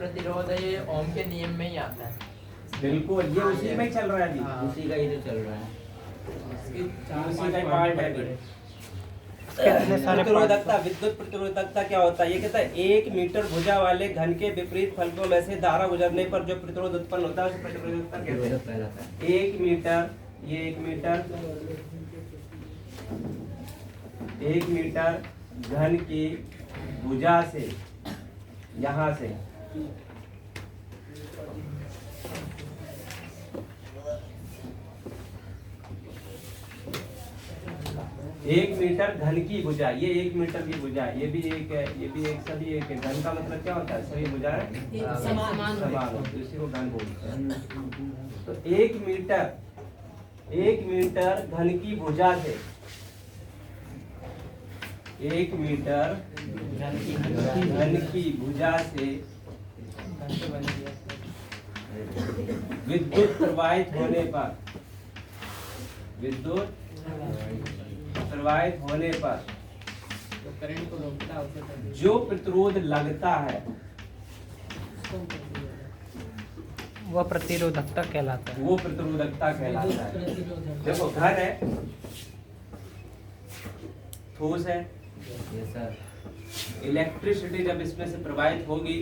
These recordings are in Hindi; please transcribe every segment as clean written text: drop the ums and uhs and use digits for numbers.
प्रतिरोध है ये ओम के नियम में ही आता है। बिल्कुल, ये उसी में चल रहा है जी, उसी का ही तो चल रहा है। उसी का ही पार्ट है जी। कितने सारे प्रतिरोधकता, विद्युत प्रतिरोधकता क्या होता है? ये कहता है 1 मीटर भुजा वाले घन के विपरीत फलकों में से धारा गुजरने पर जो प्रतिरोध उत्पन्न होता है उसे प्रतिरोधकता कहते हैं। कहलाता है। 1 मीटर, ये 1 मीटर, 1 मीटर घन की भुजा से, यहाँ से एक मीटर घन की भुजा, ये 1 मीटर की भुजा, ये भी एक है, ये भी एक, सभी एक है। घन का मतलब क्या होता है? सभी भुजाएं समान होती है, इसी को घन बोलते हैं। तो 1 मीटर घन की भुजा से, 1 मीटर घन की भुजा से विद्युत प्रवाहित होने पर, विद्युत प्रवाहित होने पर करंट को रोकता है उसे जो प्रतिरोध लगता है वह प्रतिरोधकता कहलाता है। वो प्रतिरोधकता कहलाता है। देखो, घन है, ठोस है, ये सर इलेक्ट्रिसिटी जब इसमें से प्रवाहित होगी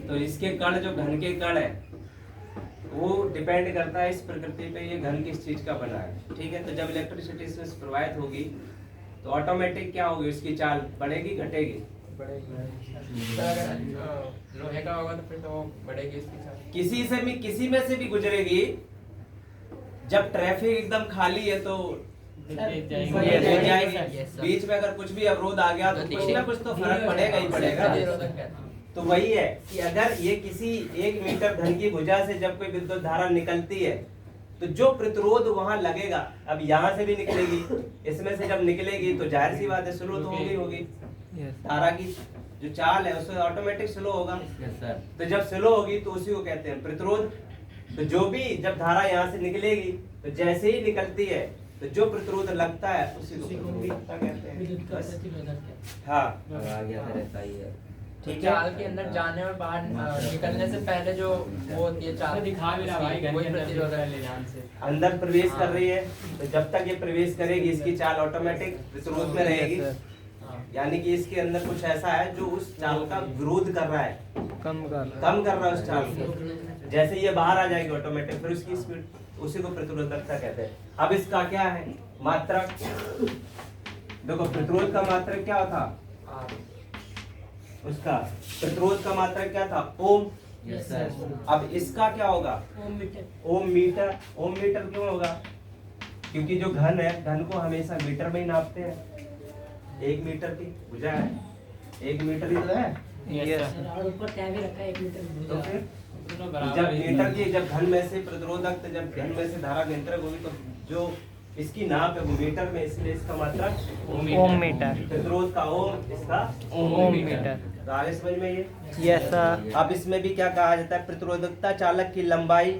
तो इसके कण, जो घन के कण है, वो डिपेंड करता है इस प्रकृति पे ये घन किस चीज का बना है। ठीक है, तो जब इलेक्ट्रिसिटी इसमें से प्रवाहित होगी तो ऑटोमेटिक क्या होगी? उसकी चाल बढ़ेगी, घटेगी? लोहे का होगा तो फिर तो बढ़ेगी इसकी चाल। किसी में से भी गुजरेगी। जब ट्रैफिक एकदम खाली है तो जाएगी, बीच में अगर कुछ भी अवरोध आ गया तो कुछ ना कुछ तो फर्क पड़ेगा ही पड़ेगा। तो वही है कि अगर ये किसी 1 मीटर घन की भुजा से जब कोई विद्युत धारा निकलती है तो जो प्रतिरोध वहां लगेगा, अब यहाँ से भी निकलेगी, इसमें से जब निकलेगी तो जाहिर सी बात है स्लो तो होगी धारा की जो चाल है उससे ऑटोमेटिक स्लो होगा। सर तो जब स्लो होगी तो उसी को कहते हैं प्रतिरोध। तो जो भी जब धारा यहाँ से निकलेगी तो जैसे ही निकलती है तो जो प्रतिरोध लगता है उसी को प्रतिरोधकता कहते हैं। बस। हाँ, अब आ गया तो रहता ही है। ठीक है। चाल के अंदर जाने और बाहर निकलने से पहले जो वो होती है चाल, दिखा भी रहा भाई, वही प्रतिरोध है। अंदर प्रवेश कर रही है तो जब तक ये प्रवेश करेगी इसकी चाल ऑटोमेटिक प्रतिरोध में रहेगी। यानी कि इसके अंदर कुछ ऐसा है जो उस चाल का विरोध कर रहा है, कम कर रहा है उस चाल को। जैसे ये बाहर आ जाएगी ऑटोमेटिक, फिर उसकी स्पीड, उसी को प्रतिरोधकता कहते हैं। अब इसका क्या है? मात्रक। देखो, प्रतिरोध का मात्रक क्या था? उसका प्रतिरोध का मात्रक क्या था? ओम। Yes sir. अब इसका क्या होगा? ओम मीटर। ओम मीटर क्यों होगा? क्योंकि जो घन है, घन को हमेशा मीटर में ही नापते हैं। 1 मीटर की भुजा है, 1 मीटर ही तो है। तो फिर जब मीटर की, जब घन में से प्रतिरोधक, जब घन में से धारा नियंत्रक होगी तो जो इसकी नाप है वो मीटर में, इसलिए इसका मात्रक ओम मीटर। प्रतिरोध का ओम, इसका ओम मीटर। तो आगे समझ में ये? Yes sir. अब इसमें भी क्या कहा जाता है? प्रतिरोधकता चालक की लंबाई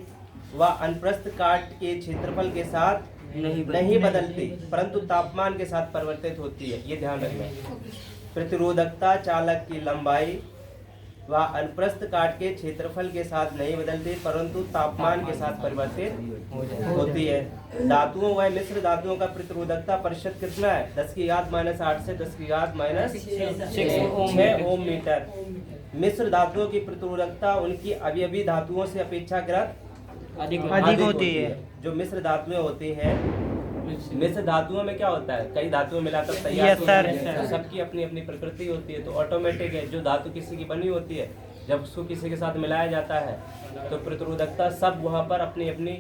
व अनुप्रस्थ काट के क्षेत्रफल के साथ नहीं बदलती, परंतु तापमान के साथ परिवर्तित होती है। ये ध्यान रखना। प्रतिरोधकता चालक की लंबाई व अनुप्रस्थ काट के क्षेत्रफल के साथ नहीं बदलती, परंतु तापमान के साथ परिवर्तित होती है। धातुओं व मिश्र धातुओं का प्रतिरोधकता प्रतिशत कितना है? 10⁻⁸ से 10⁻⁶ ओम मीटर। मिश्र धातुओं की प्रतिरोधकता उनकी अवयवी धातुओं से अपेक्षाकृत अधिक होती है। जो मिश्र धातुएं होती हैं, मिश्र धातुओं में क्या होता है? कई धातुएं मिलाकर तैयार Yes, sir. होती हैं। तो सबकी अपनी अपनी प्रकृति होती है, तो ऑटोमेटिक है। जो धातु किसी की बनी होती है, जब उसको किसी के साथ मिलाया जाता है तो प्रतिरोधकता सब वहाँ पर अपनी अपनी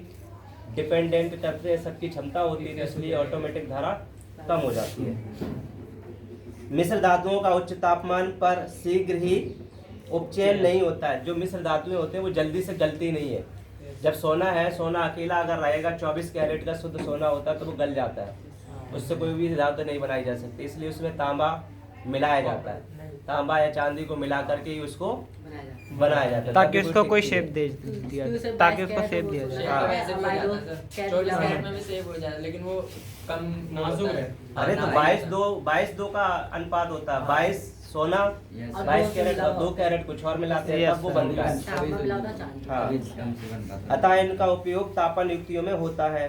डिपेंडेंट करते हैं, सबकी क्षमता होती है, इसलिए ऑटोमेटिक धारा कम हो जाती है। मिश्र धातुओं का उच्च तापमान पर शीघ्र ही उपचयन नहीं होता है। जो मिश्र धातुएं होते हैं वो जल्दी से गलती नहीं है। जब सोना है, सोना अकेला अगर रहेगा, 24 कैरेट का शुद्ध सोना होता है तो वो गल जाता है, उससे कोई भी धातु नहीं बनाई जा सकती। इसलिए उसमें तांबा मिलाया जाता है, तांबा या चांदी को मिला करके ही उसको बनाया जाता है, ताकि उसको कोई शेप दे दिया, ताकि उसको शेप दिया जाए। 24 कैरेट में भी सेव हो जाए, लेकिन वो कम नाजुक है। अरे तो 22:2 का अनुपात होता है। 22 सोना Yes, 22 कैरेट और 2 कैरेट कुछ और मिलाते हैं Yes, तब वो sir. बनता है। हाँ। अभी ढंग से बन पाता है। अतः इनका उपयोग तापन युक्तियों में होता है।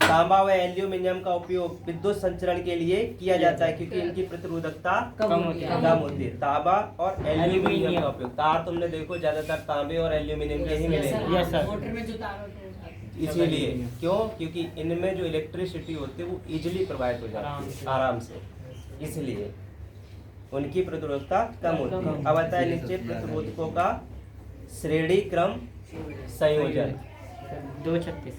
तांबा व एल्यूमिनियम का उपयोग विद्युत संचरण के लिए किया जाता है क्योंकि इनकी प्रतिरोधकता कम होती है। कम होती है। तांबा और एल्यूमिनियम का उपयोग, तार तुमने देखो ज्यादातर तांबे और एल्यूमिनियम के ही मिलेंगे। Yes sir. मोटर में जो तार होते हैं इसीलिए क्यों, क्योंकि इनमें जो इलेक्ट्रिसिटी होती है वो इजीली प्रवाहित हो जाती है आराम से, इसलिए उनकी प्रतिरोधकता कम होती है। अब आता है नीचे प्रतिरोधकों का श्रेणी क्रम संयोजन। 236